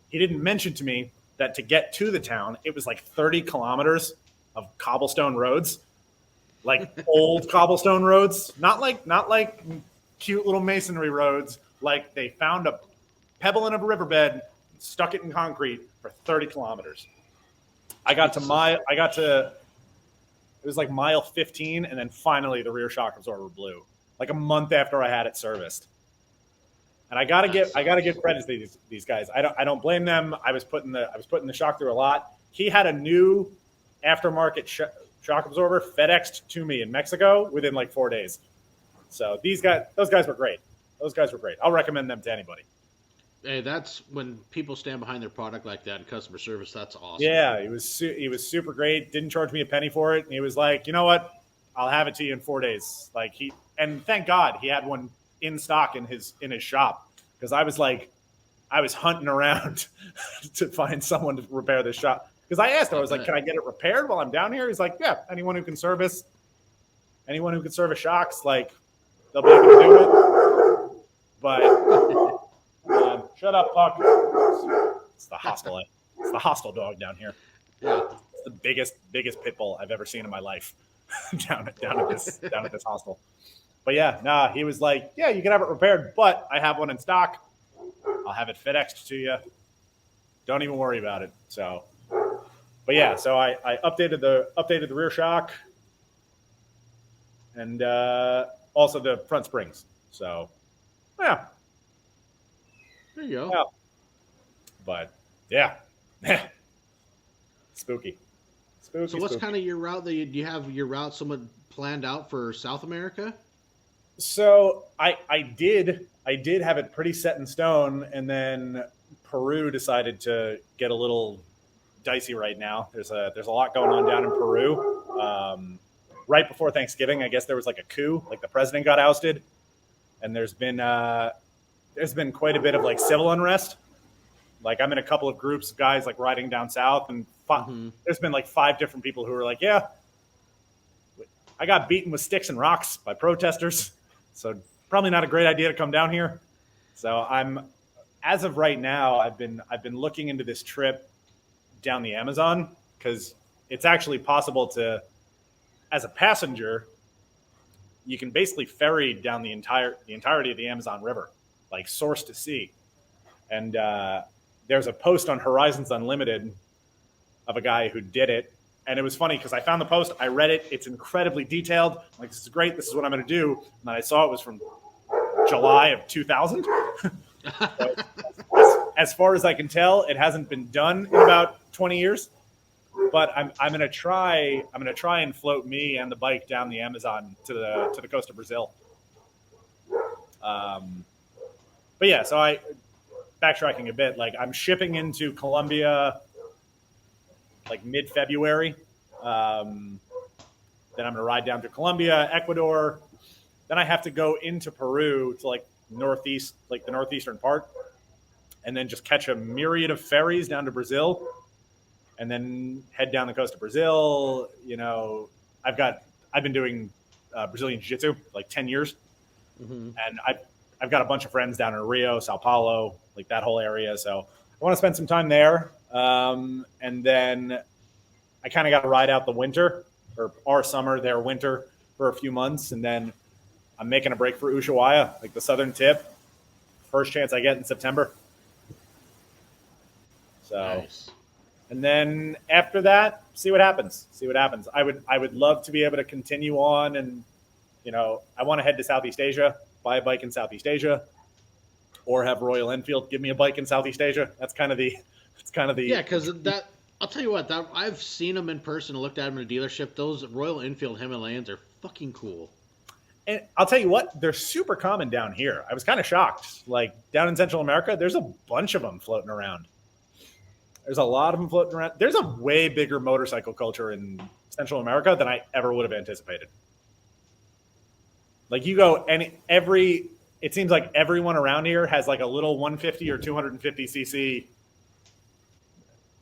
He didn't mention to me that to get to the town, it was like 30 kilometers of cobblestone roads, like old cobblestone roads, not like cute little masonry roads. Like they found a pebble in a riverbed, stuck it in concrete for 30 kilometers. It was like mile 15, and then finally the rear shock absorber blew, like a month after I had it serviced. And I gotta give credit to these guys. I don't blame them. I was putting the shock through a lot. He had a new aftermarket shock absorber FedExed to me in Mexico within like 4 days. So those guys were great. I'll recommend them to anybody. Hey, that's when people stand behind their product like that in customer service. That's awesome. Yeah, he was super great. Didn't charge me a penny for it. And he was like, you know what? I'll have it to you in 4 days. And thank God he had one in stock in his shop, because I was hunting around to find someone to repair this shop. Because I asked him, I was like, can I get it repaired while I'm down here? He's like, yeah, anyone who can service shocks, like, they'll be able to do it. But shut up, Puck. It's the hostile dog down here. Yeah. It's the biggest pit bull I've ever seen in my life down at this hostel. But yeah, he was like, yeah, you can have it repaired, but I have one in stock. I'll have it FedExed to you. Don't even worry about it. So, but yeah, so I updated the rear shock, and also the front springs. So, yeah. There you go. Yeah. But yeah, spooky. So what's kind of your route? Do you have your route somewhat planned out for South America? So I did have it pretty set in stone, and then Peru decided to get a little dicey right now. There's a lot going on down in Peru. Right before Thanksgiving, I guess there was like a coup, like the president got ousted, and there's been quite a bit of like civil unrest. Like I'm in a couple of groups of guys like riding down south, and there's been like 5 different people who are like, yeah, I got beaten with sticks and rocks by protesters, so probably not a great idea to come down here. So as of right now, I've been looking into this trip down the Amazon, because it's actually possible to, as a passenger, you can basically ferry down the entirety of the Amazon River, like source to sea. And there's a post on Horizons Unlimited of a guy who did it. And it was funny because I found the post, I read it, it's incredibly detailed. I'm like, this is great, this is what I'm going to do. And then I saw it was from July of 2000. So, as far as I can tell, it hasn't been done in about 20 years. But I'm going to try and float me and the bike down the Amazon to the coast of Brazil. But yeah, so backtracking a bit, like I'm shipping into Colombia like mid-February. Then I'm going to ride down to Colombia, Ecuador. Then I have to go into Peru to like northeast, like the northeastern part, and then just catch a myriad of ferries down to Brazil, and then head down the coast of Brazil. You know, I've been doing Brazilian Jiu-Jitsu for like 10 years, and I've got a bunch of friends down in Rio, Sao Paulo, like that whole area. So I want to spend some time there, and then I kind of got to ride out the winter, or our summer, their winter, for a few months, and then I'm making a break for Ushuaia, like the southern tip. First chance I get in September. So, nice. And then after that, see what happens. I would love to be able to continue on, and you know, I want to head to Southeast Asia, buy a bike in Southeast Asia, or have Royal Enfield give me a bike in Southeast Asia. That's kind of the yeah. Because that, I'll tell you what, that I've seen them in person, looked at them in a dealership. Those Royal Enfield Himalayans are fucking cool. And I'll tell you what, they're super common down here. I was kind of shocked. Like down in Central America, there's a bunch of them floating around. There's a lot of them floating around. There's a way bigger motorcycle culture in Central America than I ever would have anticipated. Like you go, and it seems like everyone around here has like a little 150 or 250 cc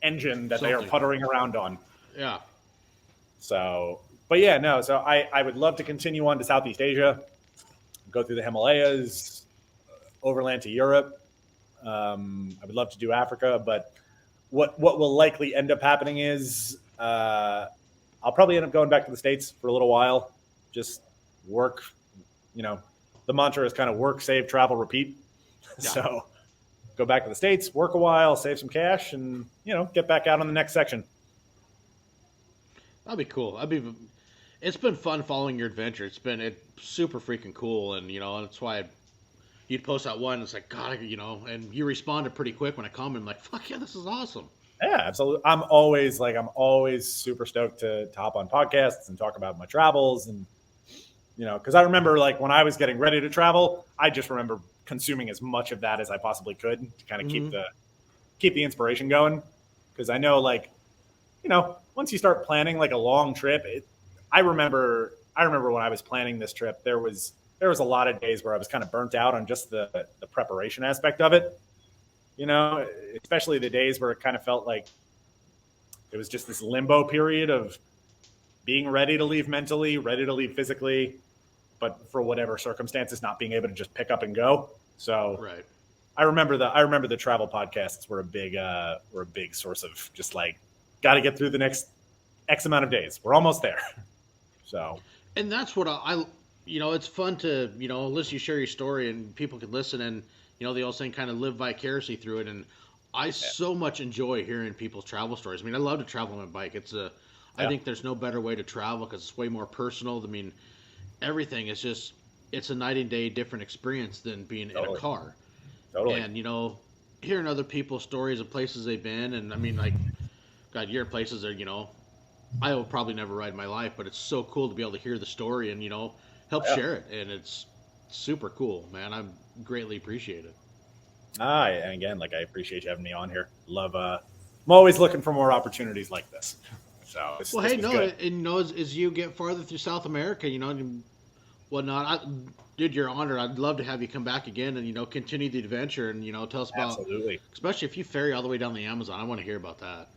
engine that they are puttering around on. Yeah. So, but yeah, no. So I would love to continue on to Southeast Asia, go through the Himalayas, overland to Europe. I would love to do Africa, but what will likely end up happening is I'll probably end up going back to the States for a little while, just work. You know, the mantra is kind of work, save, travel, repeat. Yeah. So go back to the States, work a while, save some cash, and, you know, get back out on the next section. That'd be cool. It's been fun following your adventure. It's super freaking cool. And, you know, that's why you'd post that one. It's like, God, you know, and you responded pretty quick when I commented. I'm like, fuck yeah, this is awesome. Yeah, absolutely. I'm always super stoked to hop on podcasts and talk about my travels. And, you know, because I remember like when I was getting ready to travel, I just remember consuming as much of that as I possibly could to kind of keep the inspiration going. Because I know, like, you know, once you start planning like a long trip, I remember when I was planning this trip, there was a lot of days where I was kind of burnt out on just the preparation aspect of it. You know, especially the days where it kind of felt like it was just this limbo period of being ready to leave mentally, ready to leave physically, but for whatever circumstances, not being able to just pick up and go. So right. I remember the travel podcasts were a big source of just like, got to get through the next X amount of days. We're almost there. So, and that's what I you know, it's fun to, you know, listen, you share your story and people can listen and, you know, the old saying, kind of live vicariously through it. And I so much enjoy hearing people's travel stories. I mean, I love to travel on my bike. I think there's no better way to travel because it's way more personal. I mean, everything is just, it's a night and day different experience than being in a car. Totally. And, you know, hearing other people's stories of places they've been. And I mean, like, God, you're in places that, you know, I will probably never ride in my life, but it's so cool to be able to hear the story and, you know, help share it. And it's super cool, man. I greatly appreciate it. And again, like, I appreciate you having me on here. I'm always looking for more opportunities like this. So, and you know, as you get farther through South America, you know, Well, no, dude, you're honored. I'd love to have you come back again and continue the adventure and tell us about, Absolutely. especially if you ferry all the way down the Amazon. I want to hear about that.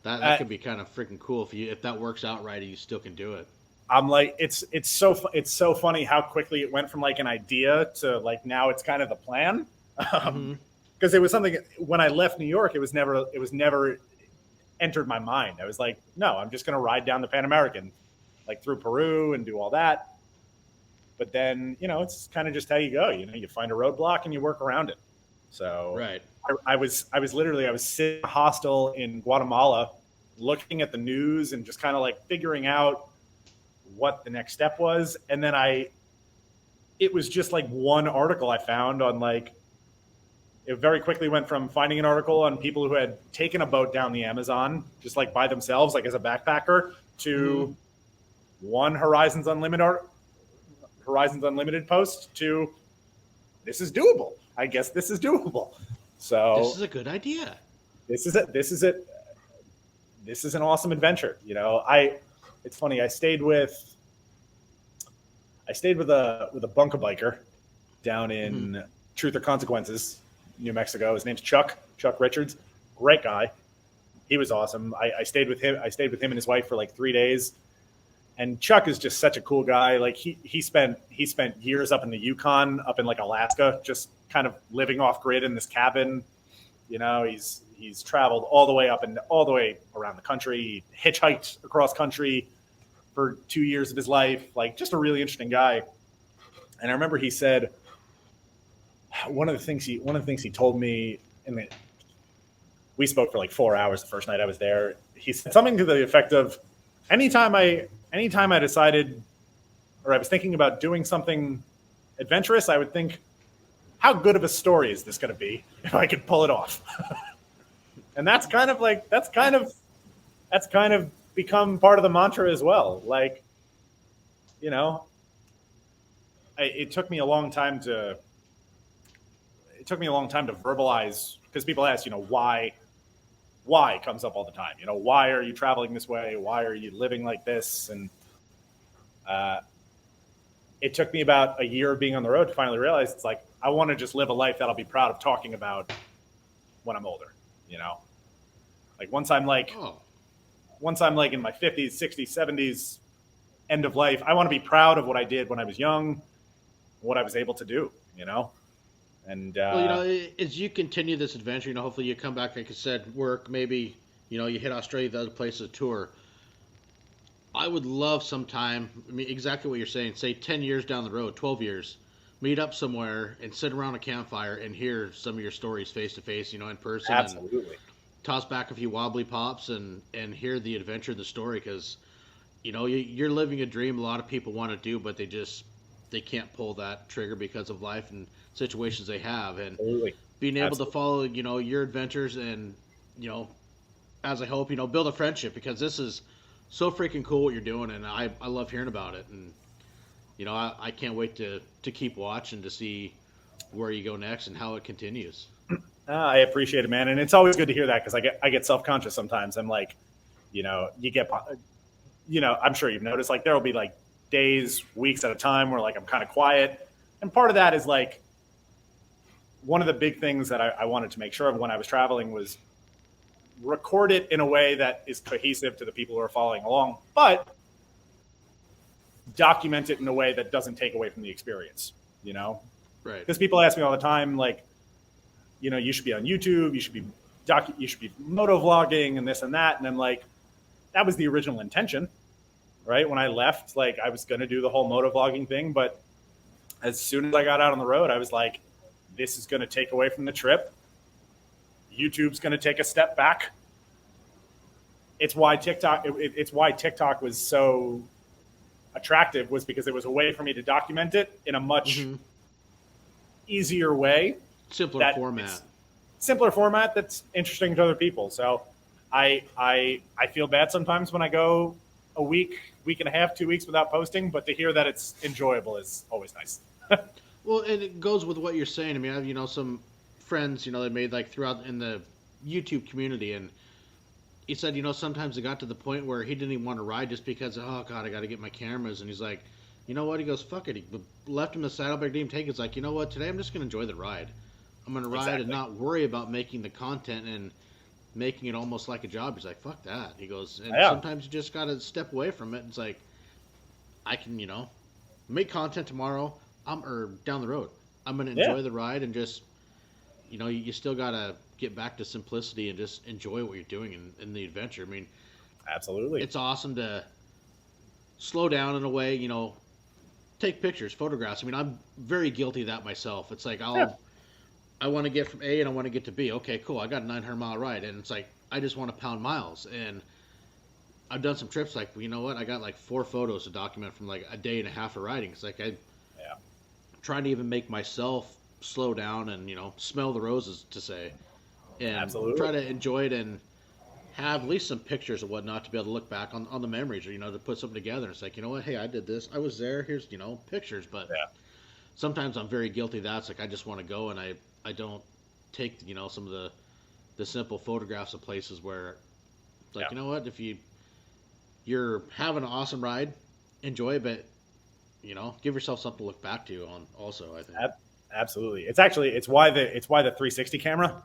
That Uh, could be kind of freaking cool if that works out right and you still can do it. I'm like, it's so funny how quickly it went from like an idea to like now it's kind of the plan. Hmm. Because it was something when I left New York, it was never entered my mind. I was like, no, I'm just going to ride down the Pan American, like through Peru and do all that. But then, it's kind of just how you go. You find a roadblock and you work around it. So Right. I was sitting in a hostel in Guatemala, looking at the news and just kind of like figuring out what the next step was. And then it was just like one article I found on like, it very quickly went from finding an article on people who had taken a boat down the Amazon, just like by themselves, like as a backpacker, to one Horizons Unlimited post to this is doable. I guess this is doable. So This is a good idea. This is it. This is an awesome adventure. It's funny. I stayed with a bunker biker down in Truth or Consequences, New Mexico. His name's Chuck Richards. Great guy. He was awesome. I stayed with him. I stayed with him and his wife for like 3 days. And Chuck is just such a cool guy. Like he spent years up in the Yukon, up in like Alaska, just kind of living off grid in this cabin. He's traveled all the way up and all the way around the country. He hitchhiked across country for 2 years of his life. Like just a really interesting guy. And I remember he said one of the things he told me, and we spoke for like 4 hours the first night I was there. He said something to the effect of, anytime I decided, or I was thinking about doing something adventurous, I would think, how good of a story is this going to be if I could pull it off? And that's kind of become part of the mantra as well. Like, it took me a long time to verbalize, because people ask, why comes up all the time. Why are you traveling this way? Why are you living like this? And it took me about a year of being on the road to finally realize it's like, I want to just live a life that I'll be proud of talking about when I'm older. Like once I'm like in my 50s, 60s, 70s, end of life, I want to be proud of what I did when I was young, what I was able to do, And as you continue this adventure, hopefully you come back, like I said, work, maybe, you hit Australia, the other places, tour. I would love sometime, exactly what you're saying, say 10 years down the road, 12 years, meet up somewhere and sit around a campfire and hear some of your stories face to face, in person. Absolutely. And toss back a few wobbly pops and hear the adventure of the story, because, you're living a dream a lot of people want to do, but they can't pull that trigger because of life and situations they have. And Absolutely. Being able to follow, your adventures and, as I hope, build a friendship, because this is so freaking cool what you're doing. And I love hearing about it. And, I can't wait to keep watching to see where you go next and how it continues. I appreciate it, man. And it's always good to hear that, because I get self-conscious sometimes. I'm like, I'm sure you've noticed, like, there will be like days, weeks at a time where like I'm kind of quiet. And part of that is like, one of the big things that I wanted to make sure of when I was traveling was record it in a way that is cohesive to the people who are following along, but document it in a way that doesn't take away from the experience, Right. Because people ask me all the time, like, you should be on YouTube, you should be moto vlogging and this and that. And I'm like, that was the original intention, right? When I left, like, I was going to do the whole moto vlogging thing, but as soon as I got out on the road, I was like, this is going to take away from the trip. YouTube's going to take a step back. It's why TikTok was so attractive, was because it was a way for me to document it in a much easier way. Simpler format that's interesting to other people. So I feel bad sometimes when I go a week and a half, 2 weeks without posting, but to hear that it's enjoyable is always nice. Well, and it goes with what you're saying. I mean, I have, some friends, they made like throughout in the YouTube community, and he said, sometimes it got to the point where he didn't even want to ride just because, oh God, I got to get my cameras. And he's like, you know what? He goes, fuck it. He left him the saddlebag, didn't even take it. It's like, you know what? Today I'm just going to enjoy the ride. I'm going to ride and not worry about making the content and making it almost like a job. He's like, fuck that. He goes, and sometimes you just got to step away from it. It's like, I can, make content tomorrow or down the road. I'm going to enjoy the ride and just, you still got to get back to simplicity and just enjoy what you're doing in the adventure. I mean, absolutely. It's awesome to slow down in a way, take pictures, photographs. I mean, I'm very guilty of that myself. It's like I want to get from A and I want to get to B. Okay, cool. I got a 900-mile ride, and it's like I just want to pound miles. And I've done some trips like, you know what? I got like 4 photos to document from like a day and a half of riding. It's like I'm trying to even make myself slow down and smell the roses, to say, and try to enjoy it and have at least some pictures and whatnot to be able to look back on the memories, or to put something together. It's like, you know what? Hey, I did this. I was there. Here's pictures. But sometimes I'm very guilty of that. It's like I just want to go and I don't take some of the simple photographs of places where it's like, you know what, if you're having an awesome ride, enjoy it, but give yourself something to look back to on also, I think. Absolutely. It's why the 360 camera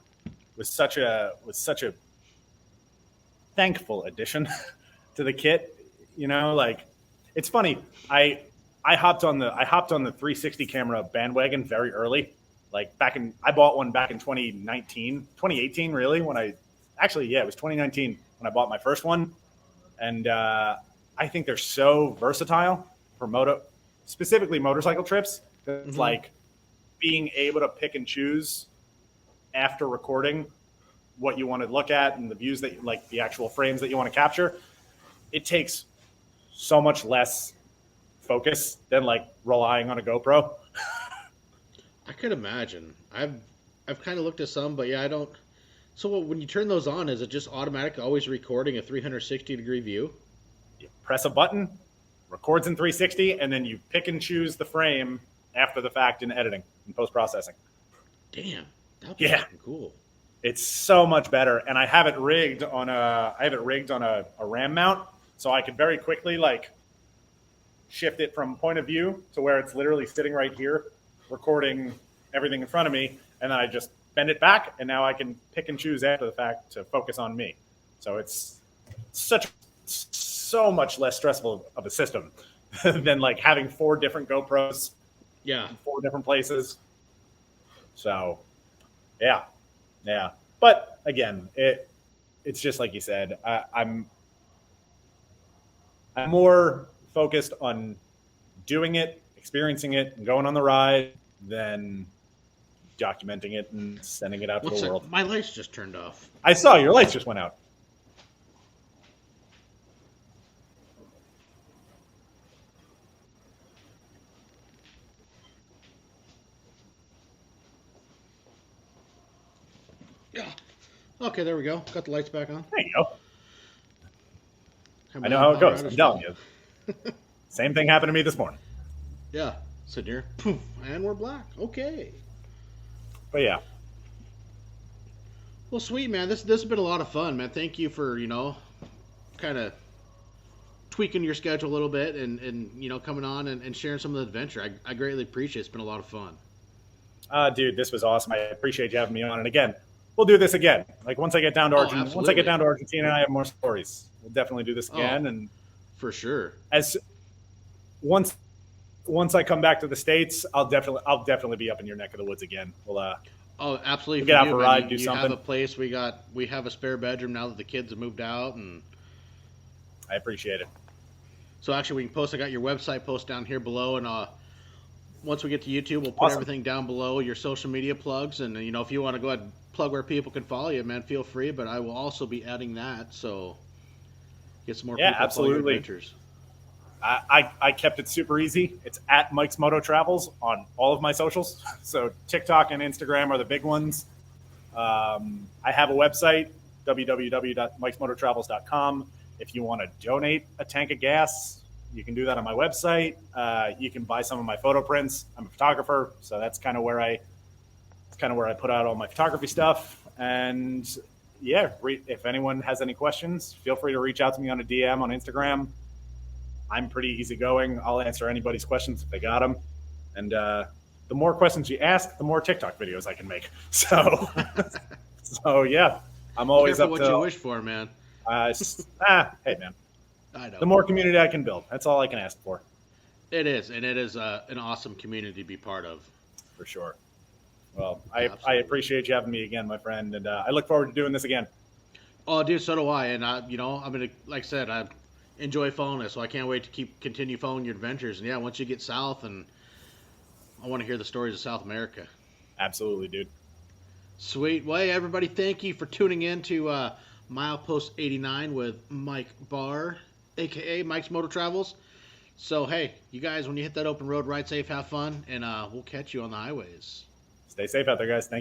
was such a thankful addition to the kit. Like, it's funny. I hopped on the 360 camera bandwagon very early. Like I bought one back in 2018, really, it was 2019 when I bought my first one. And I think they're so versatile for specifically motorcycle trips. It's like being able to pick and choose after recording what you want to look at and the views that like the actual frames that you want to capture. It takes so much less focus than like relying on a GoPro. I could imagine. I've kind of looked at some, but I don't. So when you turn those on, is it just automatic, always recording a 360-degree view? You press a button, records in 360, and then you pick and choose the frame after the fact in editing and post-processing. Damn, that'd be fucking cool. It's so much better, and I have it rigged on a RAM mount, so I could very quickly like shift it from point of view to where it's literally sitting right here, recording everything in front of me, and then I just bend it back, and now I can pick and choose after the fact to focus on me. So it's so much less stressful of a system than like having 4 different GoPros, in 4 different places. So, yeah. But again, it's just like you said. I'm more focused on doing it, experiencing it, and going on the ride than documenting it and sending it out to the world. My lights just turned off. I saw your lights just went out. Yeah. Okay, there we go. Got the lights back on. There you go. I know how it goes. I'm telling you. Same thing happened to me this morning. Yeah. Sitting here. Poof, and we're black. Okay. But yeah. Well, sweet, man. This has been a lot of fun, man. Thank you for, kind of tweaking your schedule a little bit and coming on and sharing some of the adventure. I greatly appreciate it. It's been a lot of fun. Dude, this was awesome. I appreciate you having me on. And again, we'll do this again. Like once I get down to Argentina, I have more stories. We'll definitely do this again. And for sure. Once I come back to the States, I'll definitely be up in your neck of the woods again. We'll absolutely. We'll get out for a ride, do something. You have a place. We have a spare bedroom now that the kids have moved out, and I appreciate it. So actually, we can post. I got your website post down here below, and once we get to YouTube, we'll put everything down below, your social media plugs, and if you want to go ahead and plug where people can follow you, man, feel free. But I will also be adding that, so get some more people to follow your adventures. I kept it super easy. It's at Mike's Moto Travels on all of my socials. So TikTok and Instagram are the big ones. I have a website, www.mikesmototravels.com. If you want to donate a tank of gas, you can do that on my website. You can buy some of my photo prints. I'm a photographer, so that's kind of where I put out all my photography stuff. And yeah, if anyone has any questions, feel free to reach out to me on a DM on Instagram. I'm pretty easygoing. I'll answer anybody's questions if they got them. And the more questions you ask, the more TikTok videos I can make. So, so yeah, I'm always Careful up what to you wish for, man. hey man, I know. the more community I can build, that's all I can ask for. It is, and it is an awesome community to be part of. For sure. Well, I Absolutely. appreciate you having me again, my friend, and I look forward to doing this again. Oh, dude, so do I. And I'm gonna, like I said, I enjoy following this, so I can't wait to continue following your adventures. And yeah, once you get south, and I want to hear the stories of South America. Absolutely, dude. Sweet. Well, hey, everybody, thank you for tuning in to Milepost 89 with Mike Barr, aka Mike's Motor Travels. So hey, you guys, when you hit that open road, ride safe, have fun, and we'll catch you on the highways. Stay safe out there, guys. Thank you.